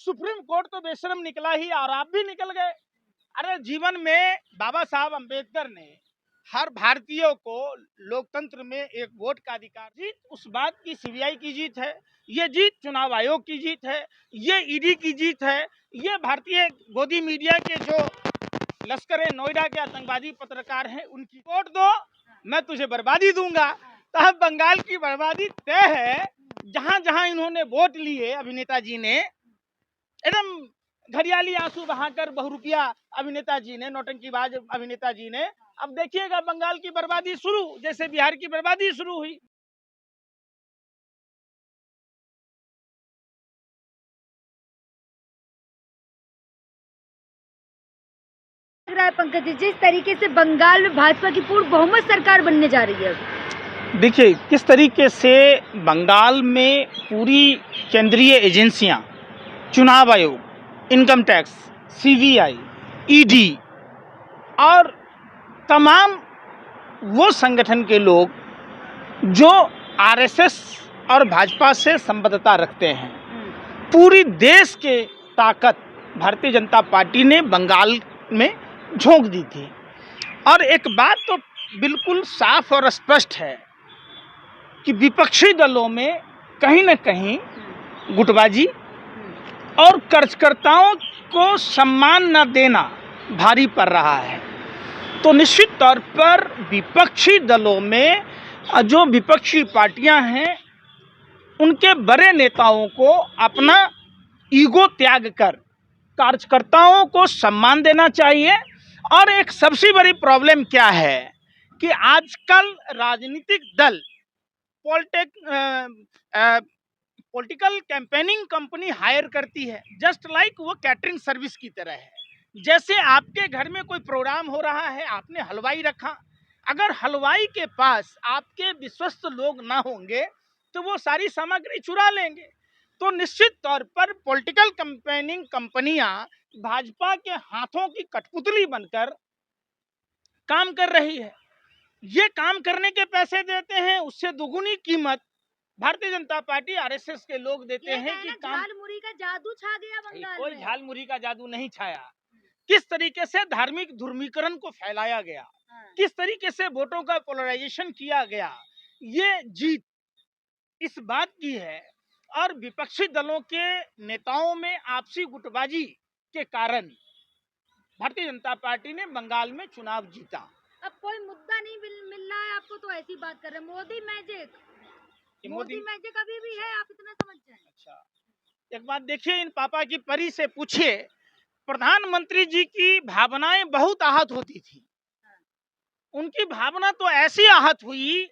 Supreme court तो बेशरम निकला ही और आप भी निकल गए। अरे जीवन में बाबा साहब अंबेडकर ने हर भारतीय को लोकतंत्र में एक वोट का अधिकार, जीत उस बात की सीबीआई की जीत है, ये जीत चुनाव आयोग की जीत है, ये ईडी की जीत है, ये भारतीय गोदी मीडिया के जो लश्कर ए नोएडा के आतंकवादी पत्रकार हैं उनकी। वोट दो मैं तुझे बर्बादी दूंगा। तो अब बंगाल की बर्बादी तय है। जहां जहां इन्होंने वोट लिए अभिनेता जी ने एकदम घड़ियाली आंसू बहाकर बहुरूपिया अभिनेता जी ने, नौटंकीबाज अभिनेता जी ने। अब देखिएगा बंगाल की बर्बादी शुरू, जैसे बिहार की बर्बादी शुरू हुई। लग रहा है पंकज जी, जिस तरीके से बंगाल में भाजपा की पूर्ण बहुमत सरकार बनने जा रही है, देखिए किस तरीके से बंगाल में पूरी केंद्रीय एजेंसियां, चुनाव आयोग, इनकम टैक्स, सीबीआई, ईडी और तमाम वो संगठन के लोग जो आरएसएस और भाजपा से संबद्धता रखते हैं, पूरी देश के ताकत भारतीय जनता पार्टी ने बंगाल में झोंक दी थी। और एक बात तो बिल्कुल साफ और स्पष्ट है कि विपक्षी दलों में कहीं न कहीं गुटबाजी और कार्यकर्ताओं को सम्मान न देना भारी पड़ रहा है। तो निश्चित तौर पर विपक्षी दलों में जो विपक्षी पार्टियां हैं उनके बड़े नेताओं को अपना ईगो त्याग कर कार्यकर्ताओं को सम्मान देना चाहिए। और एक सबसे बड़ी प्रॉब्लम क्या है कि आजकल राजनीतिक दल पॉलिटिकल कैंपेनिंग कंपनी हायर करती है, जस्ट लाइक वो कैटरिंग सर्विस की तरह है। जैसे आपके घर में कोई प्रोग्राम हो रहा है, आपने हलवाई रखा, अगर हलवाई के पास आपके विश्वस्त लोग ना होंगे तो वो सारी सामग्री चुरा लेंगे। तो निश्चित तौर पर पॉलिटिकल कैंपेनिंग कंपनियां भाजपा के हाथों की कठपुतली बनकर काम कर रही है। ये काम करने के पैसे देते हैं, उससे दुगुनी कीमत भारतीय जनता पार्टी आरएसएस के लोग देते हैं कि काम। झाल मुरी का जादू छा गया बंगाल कोई में। झाल मुरी का जादू नहीं छाया। किस तरीके से धार्मिक ध्रुवीकरण को फैलाया गया, किस तरीके से वोटों का पोलराइजेशन किया गया, ये जीत इस बात की है। और विपक्षी दलों के नेताओं में आपसी गुटबाजी के कारण भारतीय जनता पार्टी ने बंगाल में चुनाव जीता। अब कोई मुद्दा नहीं मिल रहा है आपको, तो ऐसी बात कर रहे हैं। मोदी मैजिक अभी भी है, आप इतना समझ जाए। अच्छा, एक बात देखिए, इन पापा की परी से पूछिए, प्रधानमंत्री जी की भावनाएं बहुत आहत होती थी। उनकी भावना तो ऐसी आहत हुई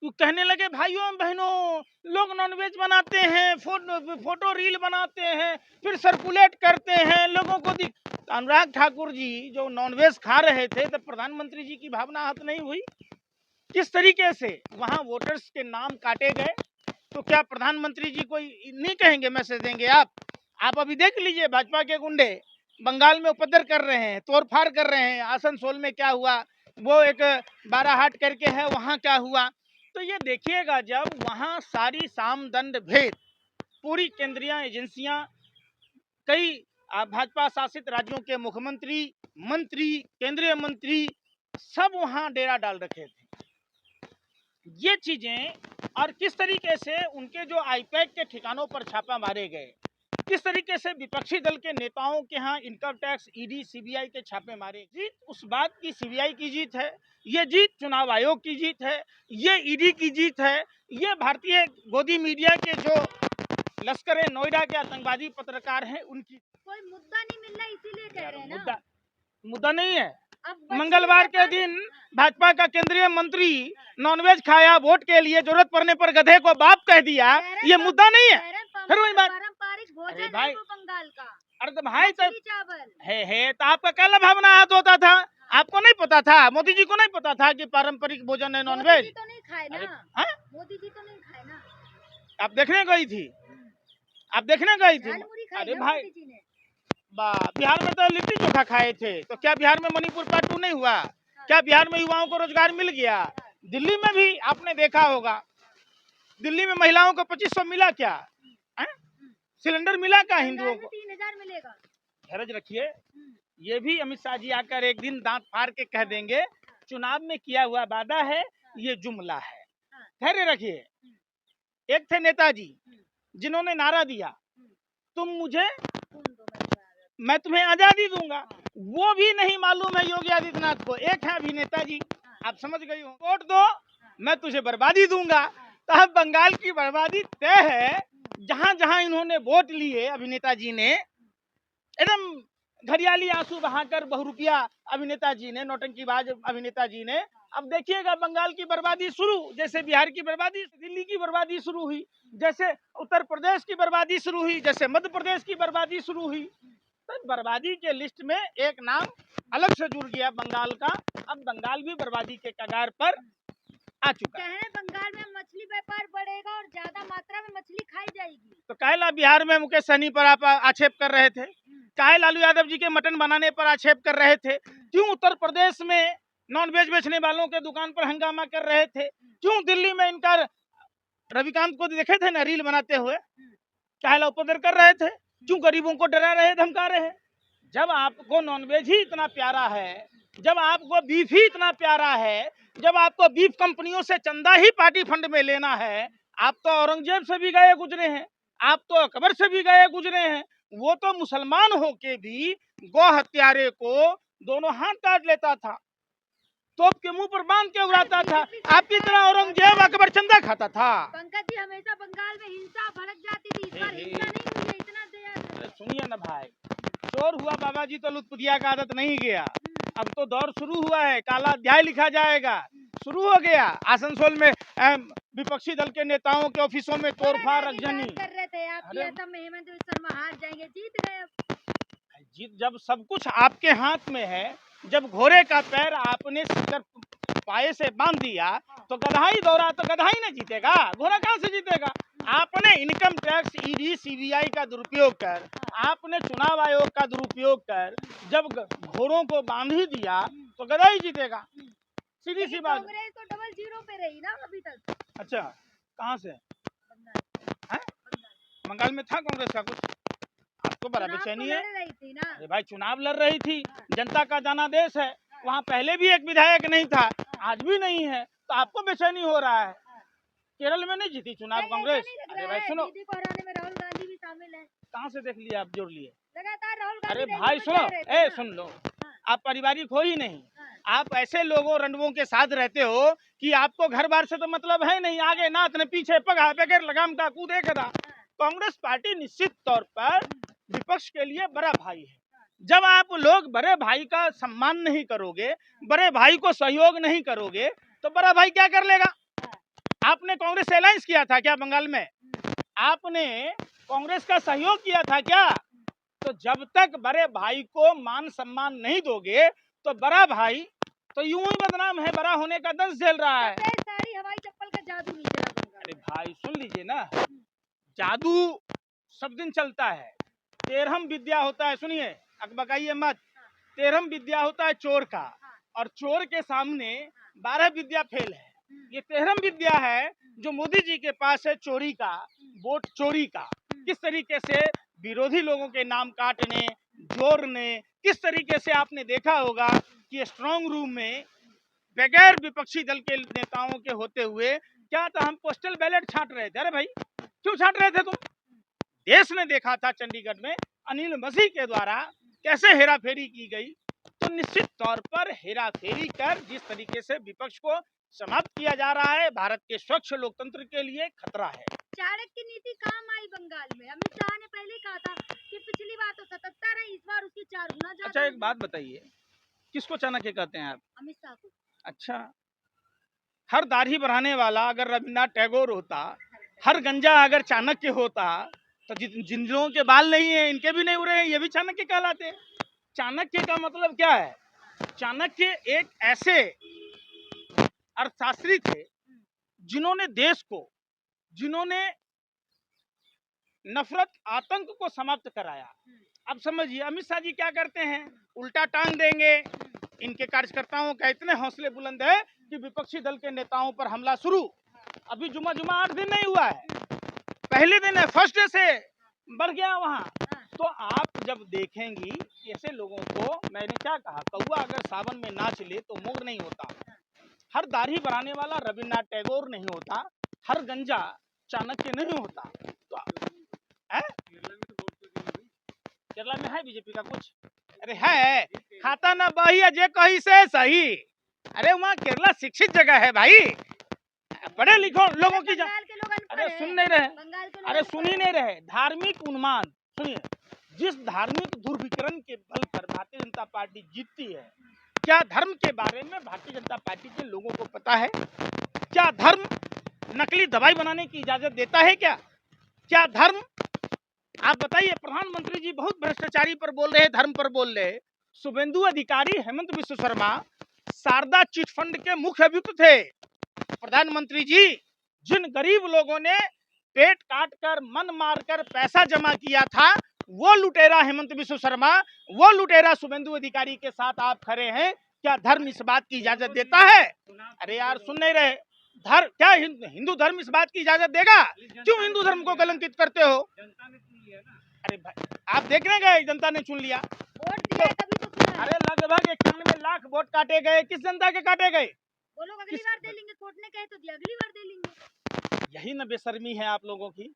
तो कहने लगे भाइयों बहनों, लोग नॉनवेज बनाते हैं, फोटो रील बनाते हैं, फिर सर्कुलेट करते हैं लोगों को। अनुराग ठाकुर जी जो नॉनवेज खा रहे थे, तब प्रधानमंत्री जी की भावना आहत नहीं हुई? किस तरीके से वहां वोटर्स के नाम काटे गए, तो क्या प्रधानमंत्री जी को नहीं कहेंगे, मैसेज देंगे? आप अभी देख लीजिए, भाजपा के गुंडे बंगाल में उपद्रव कर रहे हैं, तोड़फाड़ कर रहे हैं। आसनसोल में क्या हुआ, वो एक बाराहाट करके है, वहां क्या हुआ। तो ये देखिएगा, जब वहां सारी सामदंड भेद, पूरी केंद्रीय एजेंसियां, कई भाजपा शासित राज्यों के मुख्यमंत्री, मंत्री, केंद्रीय मंत्री सब वहां डेरा डाल रखे थे। ये चीजें, और किस तरीके से उनके जो आईपैक के ठिकानों पर छापा मारे गए, किस तरीके से विपक्षी दल के नेताओं के यहाँ इनकम टैक्स, ईडी, सीबीआई के छापे मारे। जीत उस बात की सीबीआई की जीत है, ये जीत चुनाव आयोग की जीत है, ये ईडी की जीत है, ये भारतीय गोदी मीडिया के जो लश्कर ए नोएडा के आतंकवादी पत्रकार हैं उनकी। कोई मुद्दा नहीं मिल रहा, इसीलिए कह रहे हैं ना। मुद्दा नहीं है। मंगलवार के दिन भाजपा का केंद्रीय मंत्री नॉनवेज खाया, वोट के लिए जरूरत पड़ने पर गधे को बाप कह दिया, ये मुद्दा नहीं है। फिर वही बात, पारंपरिक भोजन भाई, है वो बंगाल का। अरे तो भाई चावल है तो आपका क्या भावना आहत होता था? आपको नहीं पता था, मोदी जी को नहीं पता था कि पारंपरिक भोजन है नॉनवेज? मोदी जी तो नहीं खाए ना। मोदी जी तो नहीं खाए ना। आप देखने गई थी? अरे भाई, बिहार में तो लिट्टी चोखा खाए थे, तो क्या बिहार में मणिपुर पार्ट 2 नहीं हुआ? क्या बिहार में युवाओं को रोजगार मिल गया? दिल्ली में भी आपने देखा होगा, दिल्ली में महिलाओं को 2500 मिला क्या? सिलेंडर मिला क्या बंगाल हिंदुओं में को? 3000 मिलेगा। धैर्य रखिए, ये भी अमित शाह जी आकर एक दिन दांत फाड़ के कह देंगे चुनाव में किया हुआ वादा है, ये जुमला है। धैर्य रखिए। एक थे नेताजी जिन्होंने नारा दिया, तुम मुझे मैं तुम्हें आजादी दूंगा। वो भी नहीं मालूम है योगी आदित्यनाथ को। एक है अभिनेता जी, आप समझ गई हो, वोट दो मैं तुझे बर्बादी दूंगा। तो अब बंगाल की बर्बादी तय है। जहां जहां इन्होंने वोट लिए अभिनेता जी ने, एकदम घड़ियाली आंसू बहाकर बहुरुपिया अभिनेता जी ने, नौटंकीबाज अभिनेता जी ने। अब देखिएगा बंगाल की बर्बादी शुरू, जैसे बिहार की बर्बादी, दिल्ली की बर्बादी शुरू हुई, जैसे उत्तर प्रदेश की बर्बादी शुरू हुई, जैसे मध्य प्रदेश की बर्बादी शुरू हुई। तो बर्बादी के लिस्ट में एक नाम अलग से जुड़ गया बंगाल का। अब बंगाल भी बर्बादी के कगार पर आ चुका है। बंगाल में मछली व्यापार बढ़ेगा और ज्यादा मात्रा में मछली खाई जाएगी। तो काहेला बिहार में मुकेश सहनी पर आप आक्षेप कर रहे थे? काहे लालू यादव जी के मटन बनाने पर आक्षेप कर रहे थे? क्यों उत्तर प्रदेश में नॉनवेज बेचने वालों के दुकान पर हंगामा कर रहे थे? क्यों दिल्ली में इनका रविकांत को देखे थे ना रील बनाते हुए, काहेला उपद्रव कर रहे थे? क्यों गरीबों को डरा रहे, धमका रहे? जब आपको नॉनवेज ही इतना प्यारा है, जब आपको बीफ ही इतना प्यारा है, जब आपको बीफ कंपनियों से चंदा ही पार्टी फंड में लेना है, आप तो औरंगजेब से भी गए गुजरे हैं, आप तो अकबर से भी गए गुजरे हैं। वो तो मुसलमान होके भी गौ हत्यारे को दोनों हाथ काट लेता था, तोप के मुंह पर बांध के उड़ाता था। आपकी तरह औरंगजेब अकबर चंदा खाता था। पंकज जी, हमेशा बंगाल में हिंसा भड़क जाती थी, इस बार हिंसा नहीं हुई है, इतना दया। सुनिए ना भाई, चोर हुआ बाबा जी तो लुत्फुदिया का आदत नहीं गया। अब तो दौर शुरू हुआ है, काला अध्याय लिखा जाएगा, शुरू हो गया। आसनसोल में विपक्षी दल के नेताओं के ऑफिसों में तोड़फाड़ रखजनी कर रहे थे आप, किया था हेमंत शर्मा हार जाएंगे, जीत गए। जीत जब सब कुछ आपके हाथ में है, जब घोड़े का पैर आपने सिर पाए से बांध दिया तो गधा ही दौड़ा, तो गधा ही नहीं जीतेगा, घोड़ा कहां से जीतेगा? आपने इनकम टैक्स, ईडी, सीबीआई का दुरुपयोग कर, आपने चुनाव आयोग का दुरुपयोग कर जब घोड़ों को बांध ही दिया तो गधा ही जीतेगा। सीधी सी बात। कांग्रेस तो डबल जीरो पे रही ना अभी तक। अच्छा, कहाँ से है? बंगाल में था कांग्रेस का कुछ? आपको बड़ा बेचैनी है। अरे भाई, चुनाव लड़ रही थी, जनता का जनादेश है। वहाँ पहले भी एक विधायक नहीं था, आज भी नहीं है, तो आपको बेचैनी हो रहा है। केरल में नहीं जीती चुनाव कांग्रेस? अरे भाई सुनो, राहुल गांधी भी शामिल है। कहाँ से देख लिया आप, जोड़ लिए? लगातार राहुल गांधी। अरे भाई सुनो, सुन लो, आप पारिवारिक हो ही नहीं। आप ऐसे लोगों रंडवों के साथ रहते हो कि आपको घर बार से तो मतलब है नहीं, आगे नाथ ने पीछे पगा, बगैर लगाम का कूदे कदा। कांग्रेस पार्टी निश्चित तौर पर विपक्ष के लिए बड़ा भाई है। जब आप लोग बड़े भाई का सम्मान नहीं करोगे, बड़े भाई को सहयोग नहीं करोगे, तो बड़ा भाई क्या कर लेगा? आपने कांग्रेस से अलायंस किया था क्या बंगाल में? आपने कांग्रेस का सहयोग किया था क्या? तो जब तक बड़े भाई को मान सम्मान नहीं दोगे तो बड़ा भाई तो यूं ही बदनाम है, बड़ा होने का दंश झेल रहा है। सारी हवाई चप्पल का जादू नहीं चला। अरे भाई सुन लीजिए ना, जादू सब दिन चलता है, 13वीं विद्या होता है, सुनिए अकबकाइए मत, 13वीं विद्या होता है चोर का, और चोर के सामने 12 विद्या फेल है। ये 13वीं विद्या है जो मोदी जी के पास है, चोरी का, वोट चोरी का। किस तरीके से विरोधी लोगों के नाम काटने, जोड़ने, किस तरीके से आपने देखा होगा कि स्ट्रांग रूम में बगैर विपक्षी दल के नेताओं के होते हुए क्या था, हम पोस्टल बैलेट छांट रहे थे। अरे भाई क्यों छांट रहे थे तुम? देश ने देखा था चंडीगढ़ में अनिल मसीह के द्वारा कैसे हेराफेरी की गई। तो निश्चित तौर पर हेराफेरी कर जिस तरीके से विपक्ष को समाप्त किया जा रहा है, भारत के स्वच्छ लोकतंत्र के लिए खतरा है। चाणक्य नीति काम आई बंगाल में। अमित शाह ने पहले कहा था कि पिछली बार तो 77 है, इस बार उसकी 4 गुना ज्यादा। अच्छा एक बात बताइए, किसको चाणक्य कहते हैं आप? अमित शाह को। अच्छा, हर दाढ़ी बढ़ाने वाला अगर रविन्द्रनाथ टैगोर होता, हर गंजा अगर चाणक्य होता, तो जिन लोगों के बाल नहीं है इनके भी नहीं उड़े हैं, ये भी चाणक्य कहलाते। चाणक्य का मतलब क्या है? चाणक्य एक ऐसे अर्थशास्त्री थे जिन्होंने देश को, जिन्होंने नफरत आतंक को समाप्त कराया। अब समझिए अमित शाह जी क्या करते हैं, उल्टा टांग देंगे। इनके कार्यकर्ताओं का इतने हौसले बुलंद है कि विपक्षी दल के नेताओं पर हमला शुरू। अभी जुमा 8 दिन नहीं हुआ है, पहले दिन है, फर्स्ट डे से बढ़ गया वहाँ। हाँ। तो आप जब देखेंगी ऐसे लोगों को, मैंने क्या कहा, कौवा अगर सावन में नाच ले तो मोर नहीं होता, हर दाढ़ी बनाने वाला रविन्द्रनाथ टैगोर नहीं होता, हर गंजा चाणक्य नहीं होता। तो है? केरला में है बीजेपी का कुछ? अरे है, खाता ना बही अजय कही से सही। अरे वहाँ केरला शिक्षित जगह है भाई, पढ़े लिखो लोगों की बंगाल के लोग अनपढ़ अरे हैं। सुन नहीं रहे, बंगाल के लोग अरे अनपढ़ सुन ही हैं। नहीं रहे। धार्मिक उन्माद सुनिए, जिस धार्मिक ध्रुवीकरण के बल पर भारतीय जनता पार्टी जीतती है, क्या धर्म के बारे में भारतीय जनता पार्टी के लोगों को पता है? क्या धर्म नकली दवाई बनाने की इजाजत देता है? क्या धर्म, आप बताइए। प्रधानमंत्री जी बहुत भ्रष्टाचारी पर बोल रहे हैं, धर्म पर बोल रहे हैं। शुभेंदु अधिकारी, हेमंत विश्व शर्मा शारदा चिट फंड के मुख्य अभियुक्त थे। प्रधानमंत्री जी, जिन गरीब लोगों ने पेट काट कर मन मार कर पैसा जमा किया था, वो लुटेरा हेमंत विश्व शर्मा, वो लुटेरा शुभेंदु अधिकारी के साथ आप खड़े हैं। क्या धर्म इस बात की इजाजत देता है? अरे यार सुन नहीं रहे। धर्म क्या हिंदू धर्म इस बात की इजाजत देगा? क्यों हिंदू धर्म को कलंकित करते हो? अरे भाई आप देखने गए, जनता ने चुन लिया। वोट दिया तभी तो चुना है। अरे लगभग 91 लाख वोट काटे गए, किस जनता के काटे गए? वो लोग अगली बार दे लेंगे, कोर्ट ने कहे तो दिया, अगली बार दे लेंगे। यही न बेशर्मी है आप लोगों की।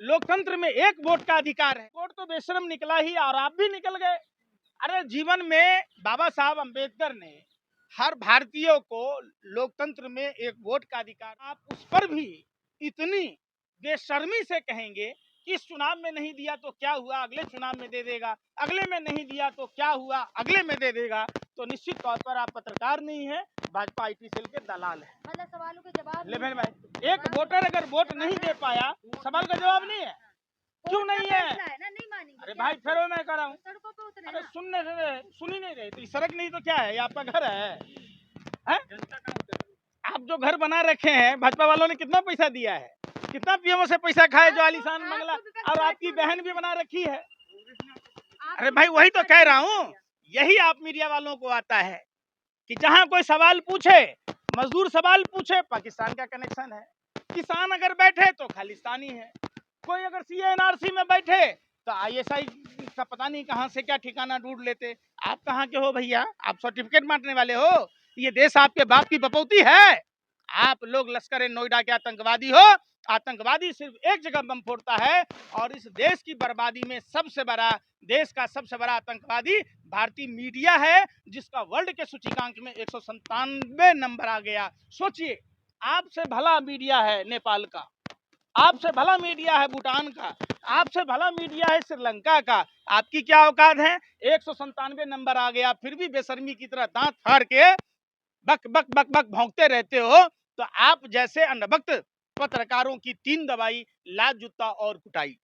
लोकतंत्र में एक वोट का अधिकार है, वोट तो बेशर्म निकला ही और आप भी निकल गए। अरे जीवन में बाबा साहब अंबेडकर ने हर भारतीय को लोकतंत्र में एक वोट का अधिकार, आप उस पर भी इतनी बेशर्मी से कहेंगे कि इस चुनाव में नहीं दिया तो क्या हुआ, अगले चुनाव में दे देगा, अगले में नहीं दिया तो क्या हुआ, अगले में दे देगा। तो निश्चित तौर पर आप पत्रकार नहीं है, भाजपा IT सेल के दलाल है। मतलब सवालों के जवाब ले नहीं भाई, है। एक वोटर अगर वोट नहीं दे पाया, सवाल का जवाब नहीं है। क्यों नहीं है? फैसला है ना, नहीं मानेंगे। अरे क्या? भाई फिर मैं कह रहा हूँ, सड़कों पे उतरे अरे ना। सुन ही नहीं रहे। तो सड़क नहीं तो क्या है, ये आपका घर है? आप जो घर बना रखे हैं, भाजपा वालों ने कितना पैसा दिया है, कितना पीएमओ से पैसा खाए जो आलीशान बंगला, और आपकी बहन भी बना रखी है। अरे भाई वही तो कह रहा हूँ, यही आप मीडिया वालों को आता है कि जहां कोई सवाल पूछे, मजदूर सवाल पूछे, पाकिस्तान का कनेक्शन है। किसान अगर बैठे तो खालिस्तानी है। कोई अगर CA/NRC में बैठे तो ISI का पता नहीं कहां से क्या ठिकाना ढूंढ लेते। आप कहां के हो भैया? आप सर्टिफिकेट बांटने वाले हो? ये देश आपके बाप की बपौती है? आप लोग लश्कर नोएडा के आतंकवादी हो। आतंकवादी सिर्फ एक जगह बम फोड़ता है, और इस देश की बर्बादी में सबसे बड़ा, देश का सबसे बड़ा आतंकवादी भारतीय मीडिया है, जिसका वर्ल्ड के सूचकांक में 197 नंबर आ गया। सोचिए, आपसे भला मीडिया है नेपाल का, आपसे भला मीडिया है भूटान का, आपसे भला मीडिया है श्रीलंका का। आपकी क्या औकात है? 197 नंबर आ गया, फिर भी बेशर्मी की तरह दांत फाड़ के बक बक बक बक भौंकते रहते हो। तो आप जैसे अनबक्त पत्रकारों की 3 दवाई, लात, जूता और कुटाई।